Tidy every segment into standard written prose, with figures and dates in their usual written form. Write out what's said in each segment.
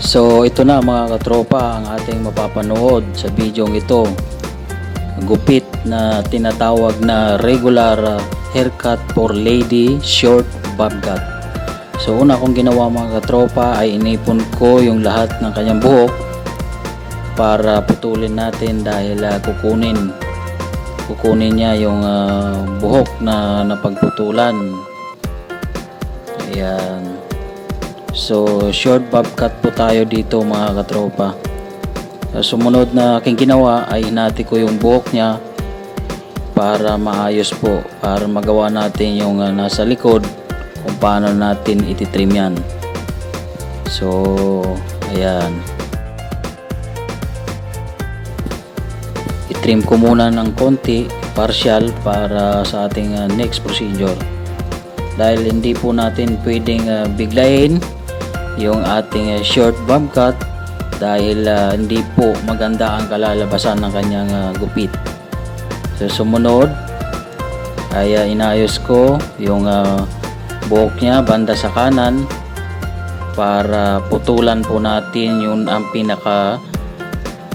So ito na mga katropa ang ating mapapanood sa bidyong ito. Gupit na tinatawag na regular haircut for lady, short bob cut. So una kong ginawa mga katropa ay inipon ko yung lahat ng kanyang buhok para putulin natin dahil kukunin niya yung buhok na napagputulan. Ayan. So short bob cut po tayo dito mga katropa. Sumunod na aking ginawa ay hinati ko yung buhok niya para maayos po, para magawa natin yung nasa likod kung paano natin ititrim yan. So ayan, itrim ko muna ng konti, partial, para sa ating next procedure, dahil hindi po natin pwedeng biglayin yung ating short bob cut dahil hindi po maganda ang kalalabasan ng kanyang gupit. So sumunod ay inayos ko yung buhok niya banda sa kanan para putulan po natin yung ang pinaka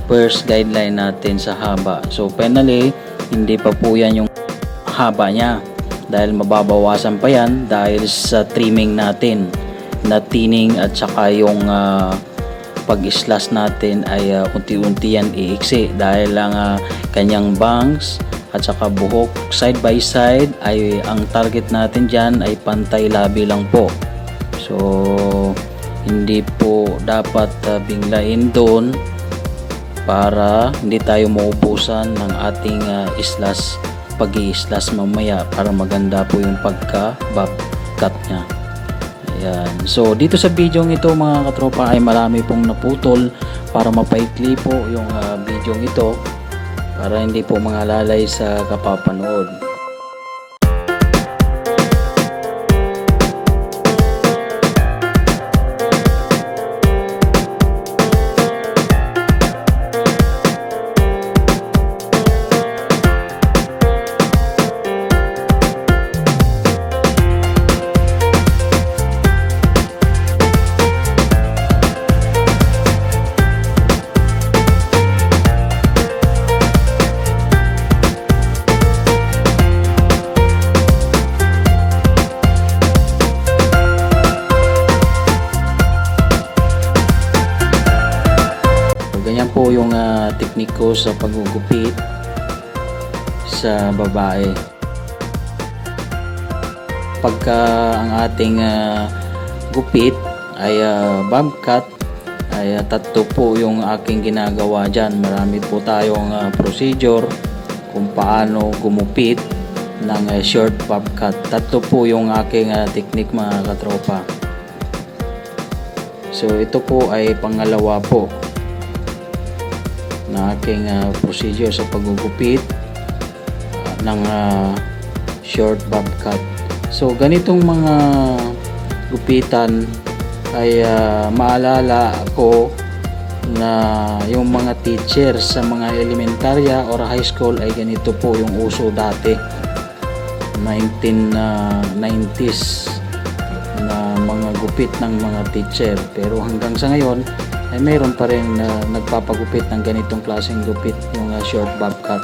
first guideline natin sa haba. So finally hindi pa po yan yung haba niya dahil mababawasan pa yan dahil sa trimming natin na thinning at saka yung pag-slash natin ay unti-unti yan iiksi dahil ang kanyang bangs at saka buhok side by side ay ang target natin dyan ay pantay labi lang po. So hindi po dapat binglain doon para hindi tayo maubusan ng ating pag-i-slash mamaya para maganda po yung pagka-bob cut nya. Ayan. So dito sa video ito mga katropa ay marami pong naputol para mapaikli po yung video ito para hindi po mangalalay sa kapapanood. Ganyan po yung technique ko sa paggugupit sa babae. Pagka ang ating gupit ay bob cut ay tatlo po yung aking ginagawa dyan. Marami po tayong procedure kung paano gumupit ng short bob cut. Tatlo po yung aking technique mga katropa. So ito po ay pangalawa po na aking procedure sa paggugupit ng short bob cut. So ganitong mga gupitan ay maalala ko na yung mga teacher sa mga elementarya or high school ay ganito po yung uso dati 1990s na mga gupit ng mga teacher, pero hanggang sa ngayon ay mayroon pa rin nagpapagupit ng ganitong klaseng gupit, yung short bob cut.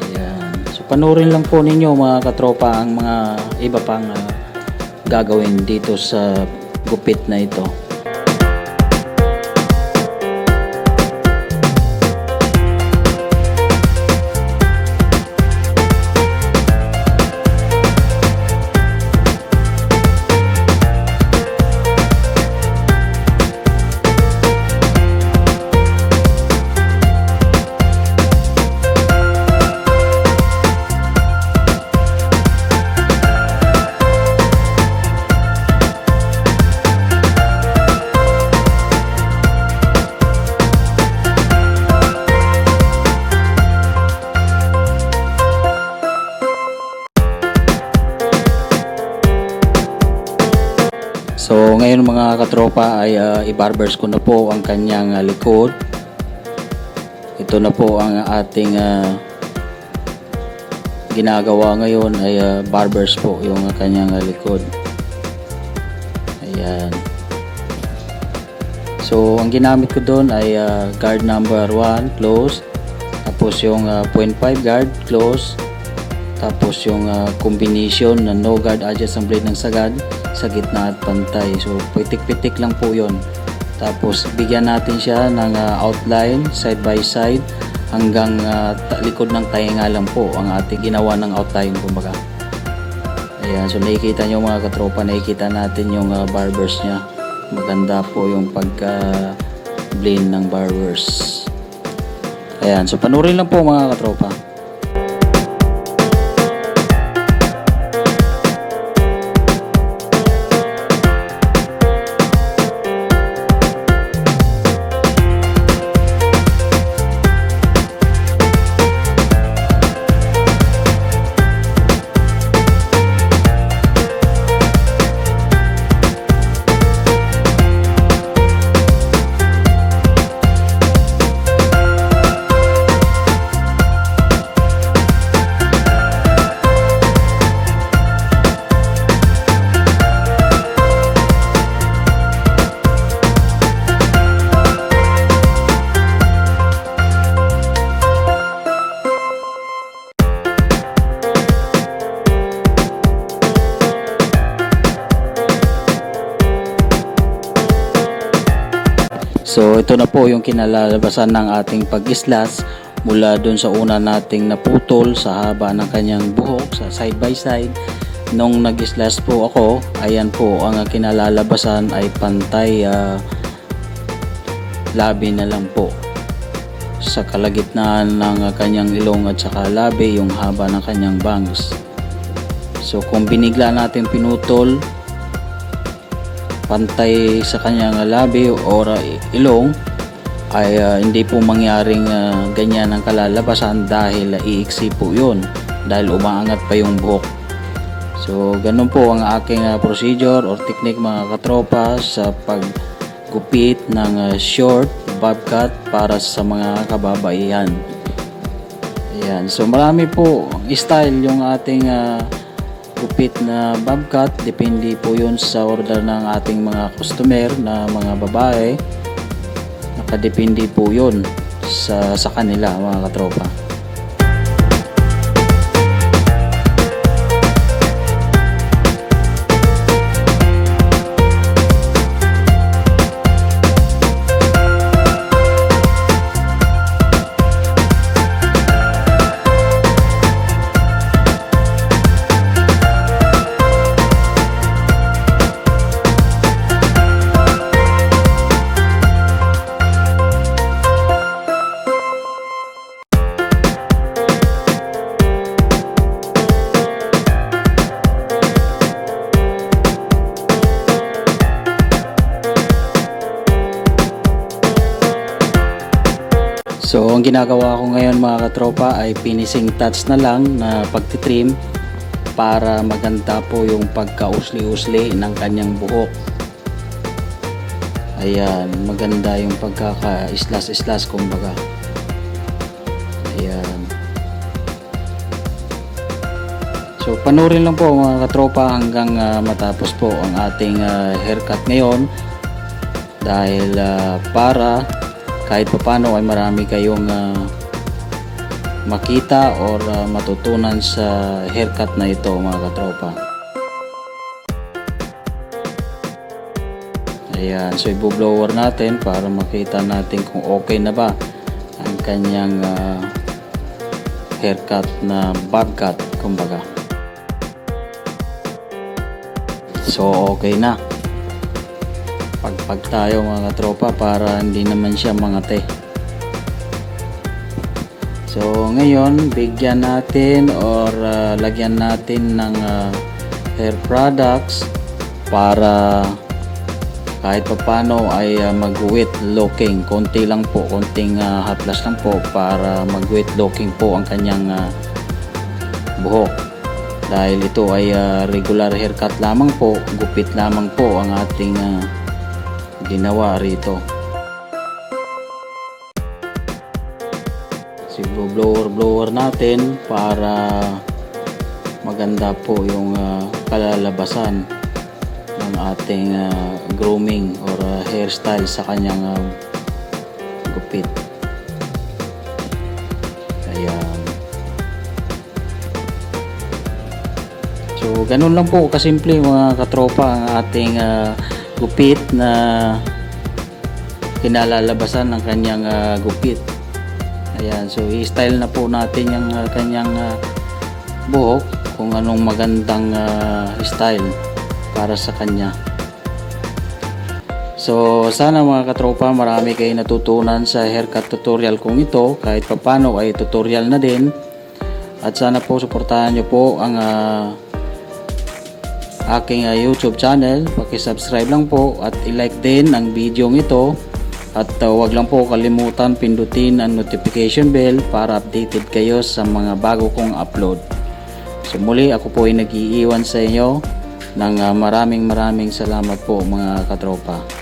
Ayan. So panoorin lang po ninyo mga katropa ang mga iba pang gagawin dito sa gupit na ito. So ngayon mga katropa ay i-barbers ko na po ang kanyang likod. Ito na po ang ating ginagawa ngayon ay barbers po yung kanyang likod. Ayan. So ang ginamit ko doon ay guard number 1 close, tapos yung 0.5 guard close, tapos yung combination na no guard adjacent blade ng sagad sa gitna at pantay. So pitik-pitik lang po yon. Tapos bigyan natin siya ng outline side by side hanggang likod ng tainga lang po ang ating ginawa ng outline kumbaga. Ayan, so nakikita nyo mga katropa, nakikita natin yung barbers nya. Maganda po yung pagka blend ng barbers. Ayan, so panurin lang po mga katropa. So ito na po yung kinalalabasan ng ating pag-islas mula dun sa una nating naputol sa haba ng kanyang buhok sa side by side. Nung nag-islas po ako, ayan po ang kinalalabasan ay pantay labi na lang po. Sa kalagitnaan ng kanyang ilong at saka labi yung haba ng kanyang bangs. So kung binigla natin pinutol pantay sa kanyang labi o ilong ay hindi po mangyaring ganyan ang kalalabasan dahil iiksi po yun dahil umaangat pa yung buhok. So ganun po ang aking procedure or technique mga katropa sa paggupit ng short bob cut para sa mga kababaihan. Ayan, so marami po style yung ating gupit na bob cut, depende po yun sa order ng ating mga customer na mga babae. Nakadepende po yun sa kanila mga katropa. So ang ginagawa ko ngayon mga katropa ay finishing touch na lang na pagtitrim para maganda po yung pagkausli-usli ng kanyang buhok. Ayan, maganda yung pagkaka-islas-islas kumbaga. Ayan. So panurin lang po mga katropa hanggang matapos po ang ating haircut ngayon dahil para kahit papano ay marami kayong makita or matutunan sa haircut na ito mga katropa. Ayan, so i-blower natin para makita natin kung okay na ba ang kanyang haircut na bob cut kumbaga. So okay na. Pagpag tayo mga katropa para hindi naman siya mangate. So ngayon bigyan natin or lagyan natin ng hair products para kahit papano ay mag-wet looking. Konti lang po, konting haplas lang po para mag-wet looking po ang kanyang buhok. Dahil ito ay regular haircut lamang po, gupit lamang po ang ating ginawa rito. So blower natin para maganda po yung kalalabasan ng ating grooming or hairstyle sa kanyang gupit. Ayan. So ganun lang po kasimple mga katropa ang ating gupit na kinalalabasan ng kanyang gupit. Ayan, so i-style na po natin yung kanyang buhok kung anong magandang style para sa kanya. So sana mga katropa marami kayo natutunan sa haircut tutorial kong ito, kahit papano ay tutorial na din. At sana po suportahan nyo po ang aking YouTube channel. Paki-subscribe lang po at i-like din ang video ito. At huwag lang po kalimutan pindutin ang notification bell para updated kayo sa mga bago kong upload. So muli ako po ay nag-iiwan sa inyo ng maraming salamat po mga katropa.